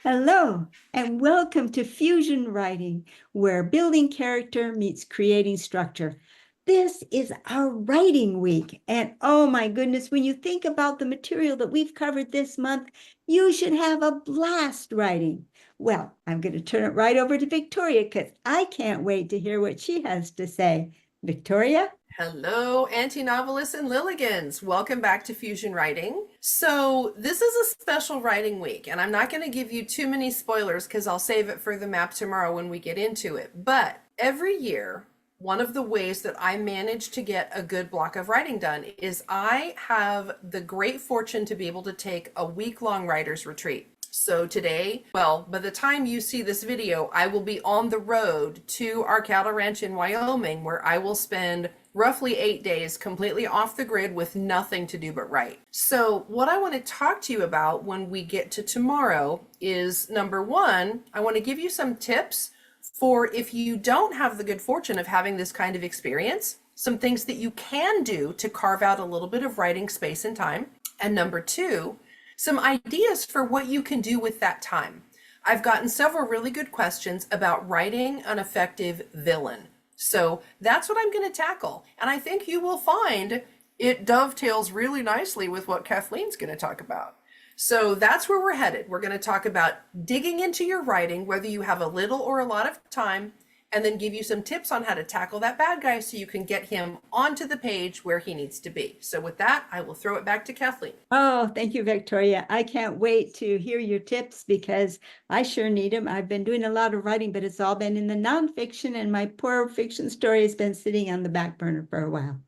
Hello, and welcome to Fusion Writing, where building character meets creating structure. This is our writing week, and oh my goodness, when you think about the material that we've covered this month, you should have a blast writing. Well, I'm going to turn it right over to Victoria because I can't wait to hear what she has to say. Victoria? Hello, anti-novelists and Lilligans. Welcome back to Fusion Writing. So this is a special writing week, and I'm not going to give you too many spoilers because I'll save it for the map tomorrow when we get into it. But every year, one of the ways that I manage to get a good block of writing done is I have the great fortune to be able to take a week-long writer's retreat. So today, well, by the time you see this video, I will be on the road to our cattle ranch in Wyoming, where I will spend roughly 8 days completely off the grid with nothing to do but write. So what I want to talk to you about when we get to tomorrow is, number one, I want to give you some tips for if you don't have the good fortune of having this kind of experience, some things that you can do to carve out a little bit of writing space and time. And number two, some ideas for what you can do with that time. I've gotten several really good questions about writing an effective villain. So that's what I'm going to tackle. And I think you will find it dovetails really nicely with what Kathleen's going to talk about. So that's where we're headed. We're going to talk about digging into your writing, whether you have a little or a lot of time, and then give you some tips on how to tackle that bad guy so you can get him onto the page where he needs to be. So with that, I will throw it back to Kathleen. Oh, thank you, Victoria. I can't wait to hear your tips because I sure need them. I've been doing a lot of writing, but it's all been in the nonfiction, and my poor fiction story has been sitting on the back burner for a while.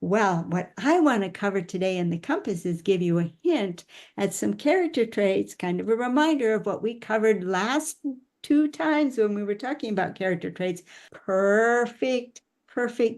Well, what I want to cover today in the compass is give you a hint at some character traits, kind of a reminder of what we covered last 2 times when we were talking about character traits. Perfect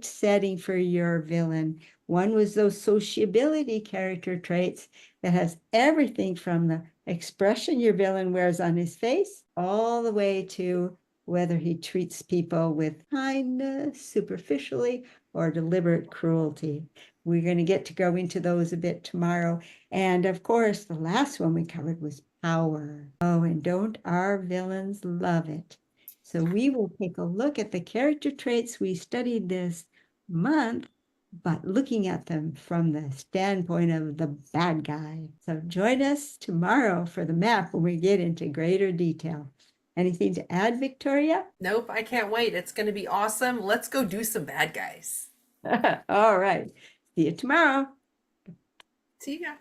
setting for your villain. One was those sociability character traits that has everything from the expression your villain wears on his face all the way to whether he treats people with kindness, superficially, or deliberate cruelty. We're going to get to go into those a bit tomorrow. And of course, the last one we covered was power. Oh, and don't our villains love it? So we will take a look at the character traits we studied this month, but looking at them from the standpoint of the bad guy. So join us tomorrow for the map when we get into greater detail. Anything to add, Victoria? Nope, I can't wait. It's going to be awesome. Let's go do some bad guys. All right. See you tomorrow. See ya.